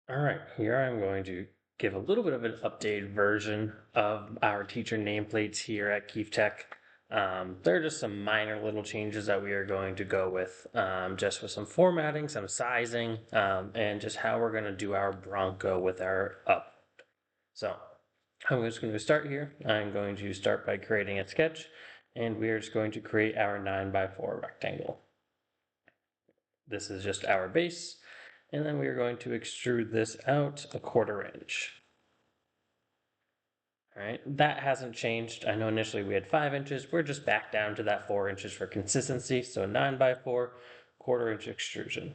All right, here I'm going to give a little bit of an updated version of our teacher nameplates here at Keefe Tech. There are just some minor little changes that we are going to go with, just with some formatting, some sizing, and just how we're going to do our Bronco with our up. So I'm just going to start here. I'm going to start by creating a sketch, and we are just going to create our 9x4 rectangle. This is just our base. And then we are going to extrude this out 1/4 inch. All right, that hasn't changed. I know initially we had 5 inches. We're just back down to that 4 inches for consistency. So 9x4, 1/4 inch extrusion.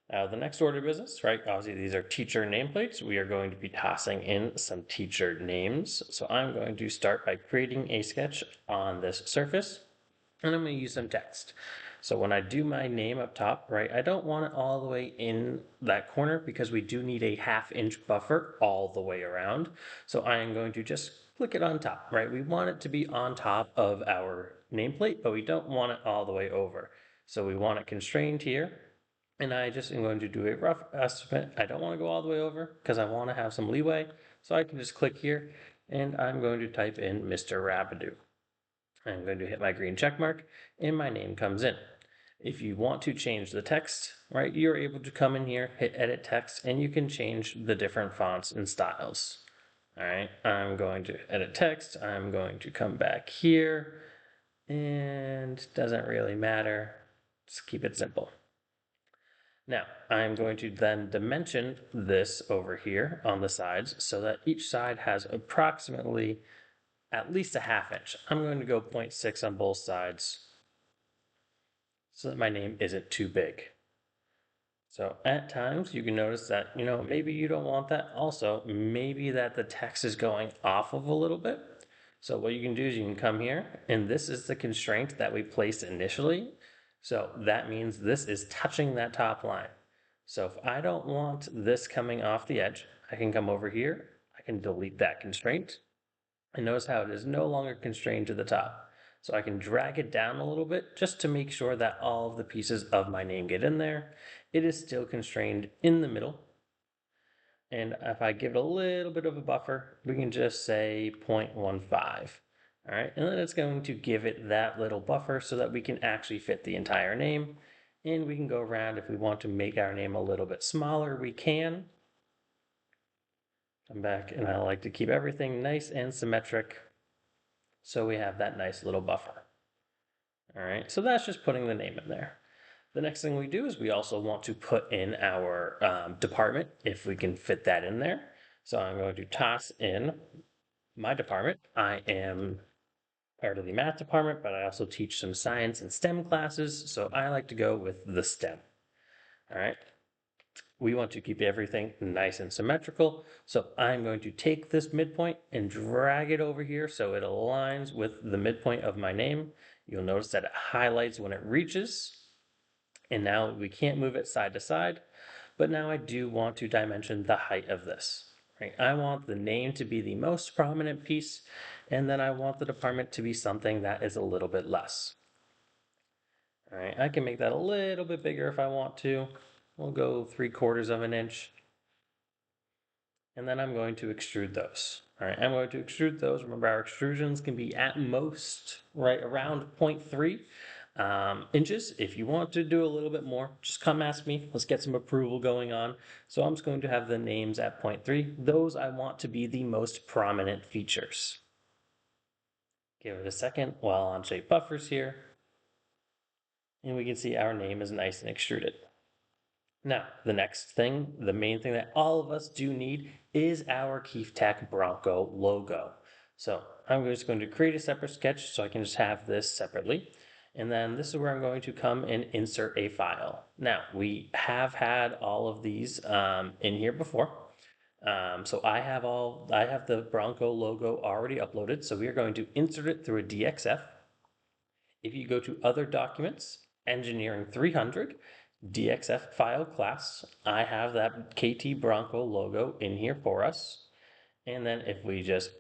Now the next order of business, right? Obviously these are teacher nameplates. We are going to be tossing in some teacher names. So I'm going to start by creating a sketch on this surface. And I'm going to use some text. So when I do my name up top, right, I don't want it all the way in that corner because we do need a 1/2 inch buffer all the way around. So I am going to just click it on top, right? We want it to be on top of our nameplate, but we don't want it all the way over. So we want it constrained here. And I just am going to do a rough estimate. I don't want to go all the way over because I want to have some leeway. So I can just click here and I'm going to type in Mr. Rapidu. I'm going to hit my green check mark and my name comes in. If you want to change the text, right, you're able to come in here, hit edit text, and you can change the different fonts and styles. All right, I'm going to edit text. I'm going to come back here and doesn't really matter. Just keep it simple. Now, I'm going to then dimension this over here on the sides so that each side has approximately at least a 1/2 inch. I'm going to go 0.6 on both sides so that my name isn't too big. So at times you can notice that, maybe you don't want that. Also, maybe that the text is going off of a little bit. So what you can do is you can come here and this is the constraint that we placed initially. So that means this is touching that top line. So if I don't want this coming off the edge, I can come over here. I can delete that constraint. And notice how it is no longer constrained to the top. So I can drag it down a little bit just to make sure that all of the pieces of my name get in there. It is still constrained in the middle. And if I give it a little bit of a buffer, we can just say 0.15. All right, and then it's going to give it that little buffer so that we can actually fit the entire name. And we can go around if we want to make our name a little bit smaller, we can. Come back and I like to keep everything nice and symmetric. So we have that nice little buffer. All right, so that's just putting the name in there. The next thing we do is we also want to put in our department if we can fit that in there. So I'm going to toss in my department. I am part of the math department, but I also teach some science and STEM classes. So I like to go with the STEM. All right. We want to keep everything nice and symmetrical. So I'm going to take this midpoint and drag it over here so it aligns with the midpoint of my name. You'll notice that it highlights when it reaches. And now we can't move it side to side, but now I do want to dimension the height of this. Right? I want the name to be the most prominent piece, and then I want the department to be something that is a little bit less. All right, I can make that a little bit bigger if I want to. We'll go 3/4 of an inch. And then I'm going to extrude those. All right, I'm going to extrude those. Remember, our extrusions can be at most right around 0.3 inches. If you want to do a little bit more, just come ask me. Let's get some approval going on. So I'm just going to have the names at 0.3. Those I want to be the most prominent features. Give it a second while on shape buffers here. And we can see our name is nice and extruded. Now, the next thing, the main thing that all of us do need is our Keefe Tech Bronco logo. So I'm just going to create a separate sketch so I can just have this separately. And then this is where I'm going to come and insert a file. Now, we have had all of these in here before. So I have the Bronco logo already uploaded. So we are going to insert it through a DXF. If you go to other documents, engineering 300, DXF file class, I have that KT Bronco logo in here for us. And then if we just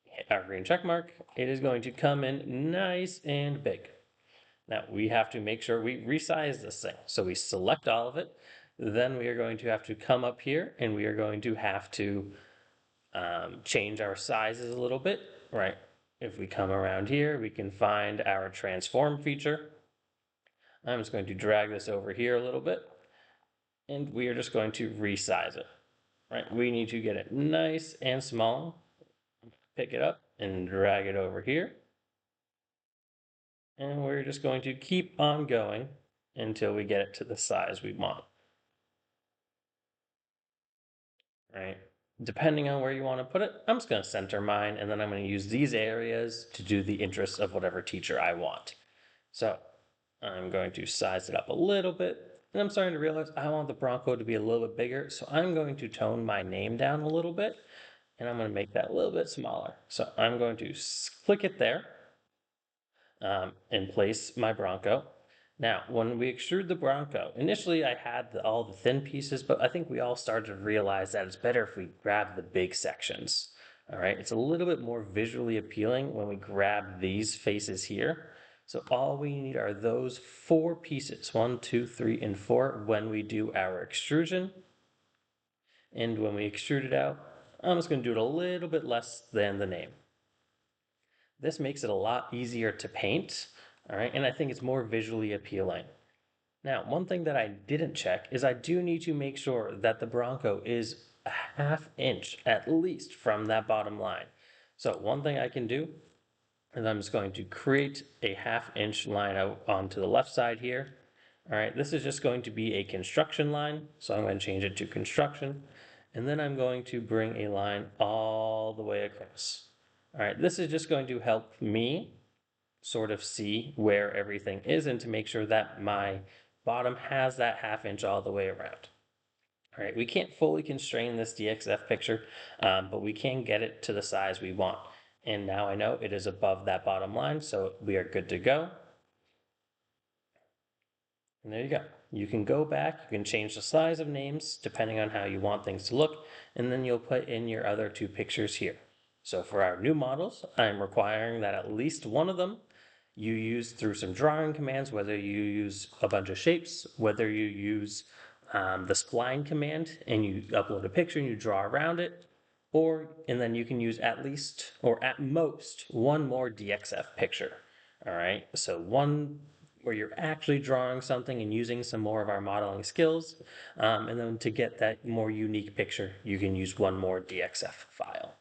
hit our green check mark, it is going to come in nice and big. Now we have to make sure we resize this thing. So we select all of it. Then we are going to have to come up here and we are going to have to change our sizes a little bit, right? If we come around here, we can find our transform feature. I'm just going to drag this over here a little bit and we are just going to resize it, right? We need to get it nice and small, pick it up and drag it over here. And we're just going to keep on going until we get it to the size we want, right? Depending on where you want to put it, I'm just going to center mine and then I'm going to use these areas to do the interests of whatever teacher I want. So I'm going to size it up a little bit. And I'm starting to realize I want the Bronco to be a little bit bigger. So I'm going to tone my name down a little bit and I'm going to make that a little bit smaller. So I'm going to click it there and place my Bronco. Now, when we extrude the Bronco, initially I had all the thin pieces, but I think we all started to realize that it's better if we grab the big sections. All right, it's a little bit more visually appealing when we grab these faces here. So all we need are those 4 pieces, 1, 2, 3, and 4, when we do our extrusion. And when we extrude it out, I'm just going to do it a little bit less than the name. This makes it a lot easier to paint, all right, and I think it's more visually appealing. Now, one thing that I didn't check is I do need to make sure that the Bronco is a ½ inch at least from that bottom line. So one thing I can do is I'm just going to create a ½ inch line out onto the left side here. All right, this is just going to be a construction line, so I'm going to change it to construction, and then I'm going to bring a line all the way across. All right, this is just going to help me sort of see where everything is and to make sure that my bottom has that ½ inch all the way around. All right, we can't fully constrain this DXF picture, but we can get it to the size we want. And now I know it is above that bottom line, so we are good to go. And there you go. You can go back, you can change the size of names depending on how you want things to look, and then you'll put in your other 2 pictures here. So for our new models, I'm requiring that at least one of them you use through some drawing commands, whether you use a bunch of shapes, whether you use the spline command and you upload a picture and you draw around it, and then you can use at least or at most one more DXF picture. All right, so one where you're actually drawing something and using some more of our modeling skills. And then to get that more unique picture, you can use one more DXF file.